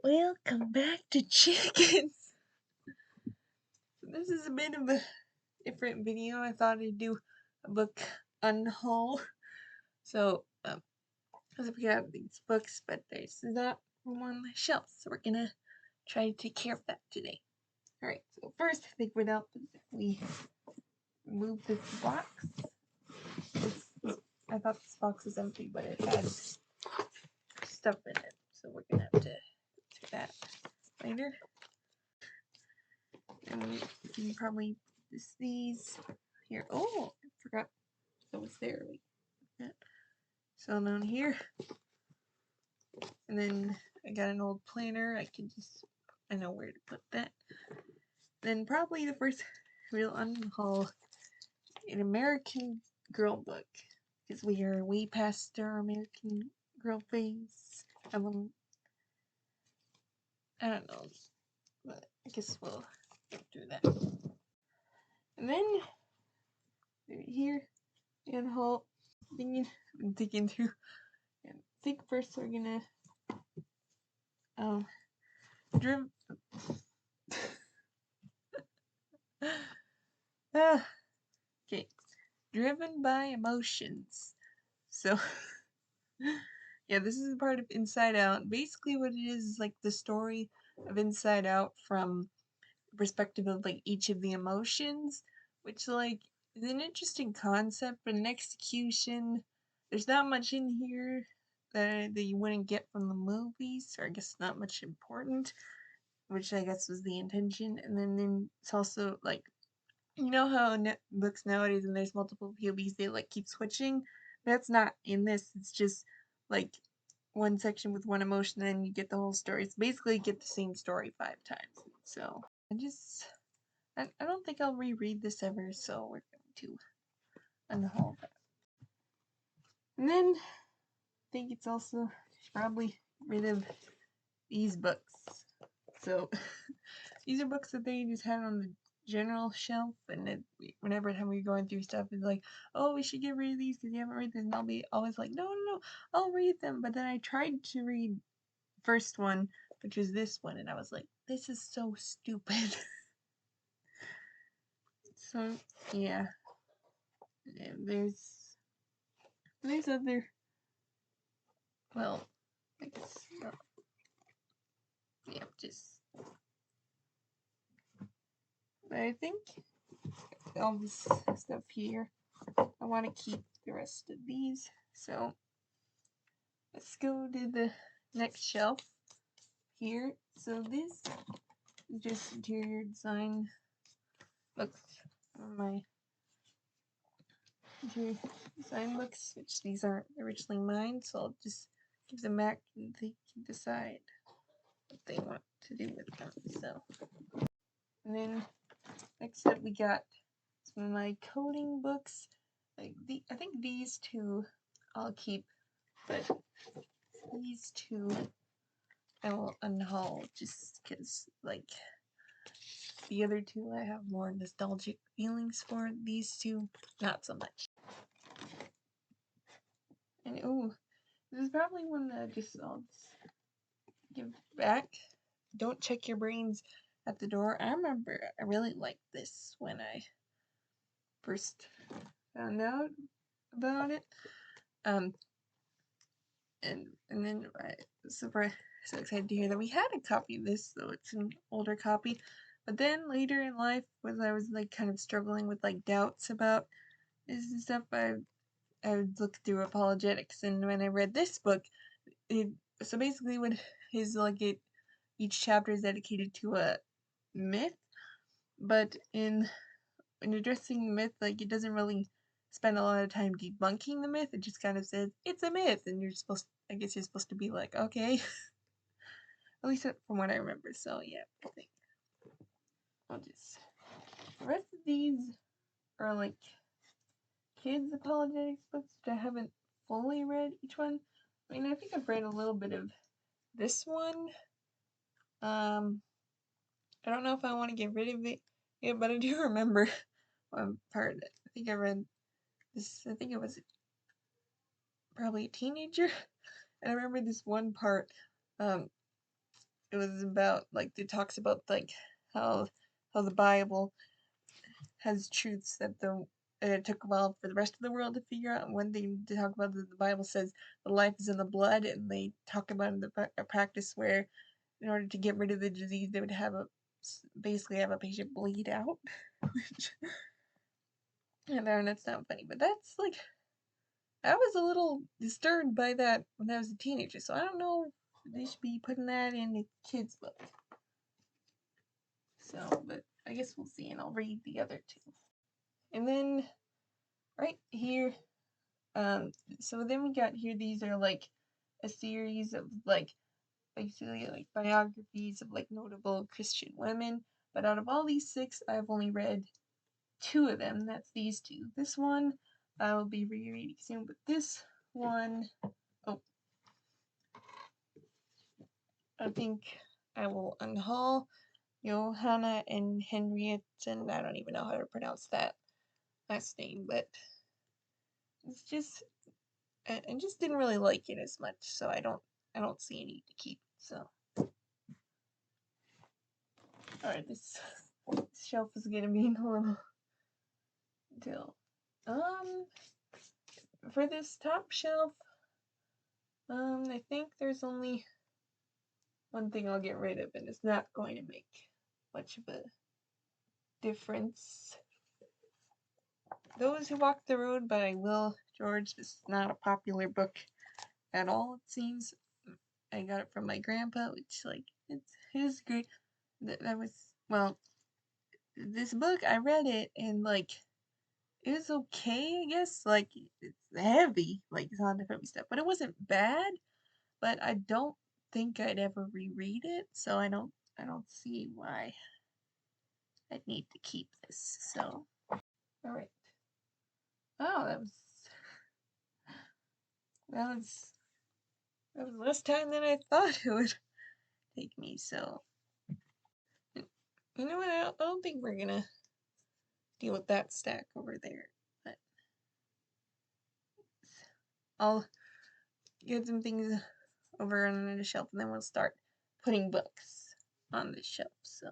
Welcome back to Chickens. This is a bit of a different video. I thought I'd do a book unhaul. So, as we have these books, but there's not room on the shelf, so we're gonna try to take care of that today. Alright, so first I think what helps is if we remove this box. I thought this box was empty, but it had stuff in it, so we're gonna have to do that later. And you can probably just these here. Oh, I forgot that was there. Yeah. So down here, and then I got an old planner. I know where to put that. Then probably the first real unhaul, an American Girl book, because we are way past our American Girl phase. I don't know, but I guess we'll do that. And then here, Unhaul, digging through. I think first we're gonna okay, driven by emotions. So yeah, this is a part of Inside Out. Basically what it is like the story of Inside Out from the perspective of like each of the emotions, which like is an interesting concept, but in execution there's not much in here that you wouldn't get from the movies, or I guess not much important, which I guess was the intention. And then it's also like, you know how books nowadays when there's multiple POVs they like keep switching? That's not in this. It's just like one section with one emotion and then you get the whole story. So basically you get the same story 5 times. So I don't think I'll reread this ever, so we're going to unhaul that. And then I think it's also probably rid of these books. So these are books that they just had on the general shelf, and whenever time we were going through stuff, it's like, oh, we should get rid of these because you haven't read this, and I'll be always like, no, I'll read them. But then I tried to read first one, which was this one, and I was like, this is so stupid. So yeah, there's other, well, I guess yeah, just, but I think all this stuff here, I want to keep the rest of these. So let's go to the next shelf here. So this is just interior design books, my interior design books, which these aren't originally mine, so I'll just give them back and they can decide what they want to do with them. So, and then next up we got some of my coding books. Like I think these two I'll keep, but these two I will unhaul just because, like, the other two I have more nostalgic feelings for. These two, not so much. And ooh, this is probably one that I'll just give back. Don't check your brains at the door. I remember I really liked this when I first found out about it. And then I was so excited to hear that we had a copy of this, though it's an older copy. But then later in life, when I was like kind of struggling with like doubts about this and stuff, I would look through apologetics, and when I read this book, so basically what is like each chapter is dedicated to a myth, but in addressing the myth, like it doesn't really spend a lot of time debunking the myth. It just kind of says it's a myth, and I guess you're supposed to be like, okay. At least from what I remember. So yeah, I think I'll just. The rest of these are like kids apologetics books, which I haven't fully read each one. I mean, I think I've read a little bit of this one. I don't know if I want to get rid of it, yeah, but I do remember one part. I think I read this. I think it was probably a teenager, and I remember this one part. it was about like it talks about like how the Bible has truths that it took a while for the rest of the world to figure out. One thing to talk about the Bible says the life is in the blood, and they talk about a practice where in order to get rid of the disease, they would basically have a patient bleed out. Which I know that's not funny, but that's like I was a little disturbed by that when I was a teenager, so I don't know if they should be putting that in a kid's book. So, but I guess we'll see, and I'll read the other two. And then right here, so then we got here, these are like a series of like basically like biographies of like notable Christian women. But out of all these 6, I've only read 2 of them. That's these 2. This one I will be rereading soon, but this one, oh, I think I will unhaul Johanna and Henriette, and I don't even know how to pronounce that last name, but it's just I just didn't really like it as much, so I don't see a need to keep it. So, alright, this shelf is gonna be a little deal. For this top shelf, I think there's only one thing I'll get rid of, and it's not going to make much of a difference. Those Who Walk the Road by Will George is not a popular book at all, it seems. I got it from my grandpa, which, like, it is great. That was, well, this book, I read it, and, like, it was okay, I guess. Like, it's heavy, like, it's on different stuff, but it wasn't bad, but I don't think I'd ever reread it, so I don't see why I'd need to keep this, so. Alright. Oh, that was less time than I thought it would take me, so. You know what, I don't think we're gonna deal with that stack over there, but I'll get some things over on the shelf, and then we'll start putting books on the shelf, so.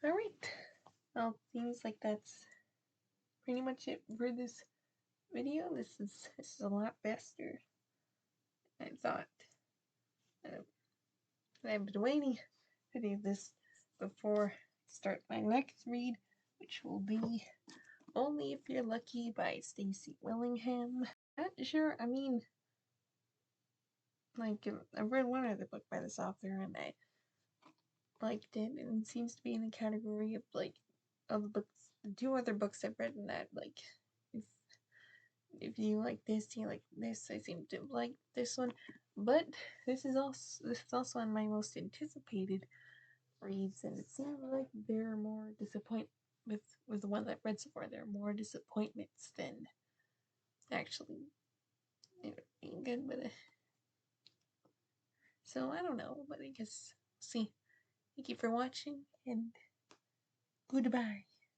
Alright, well, seems like that's pretty much it for this video. This is a lot faster than I thought. I've been waiting to do this before I start my next read, which will be Only If You're Lucky by Stacey Willingham. Not sure, I mean, like, I've read one other book by this author, and I liked it, and it seems to be in the category of, like, of the books, the 2 other books I've read in that, like, if you like this, you like this. I seem to like this one, but this is also on my most anticipated reads, and it seems like there are more with the ones I've read so far. There are more disappointments than actually, being good with it. So I don't know, but I guess we'll see. Thank you for watching, and goodbye.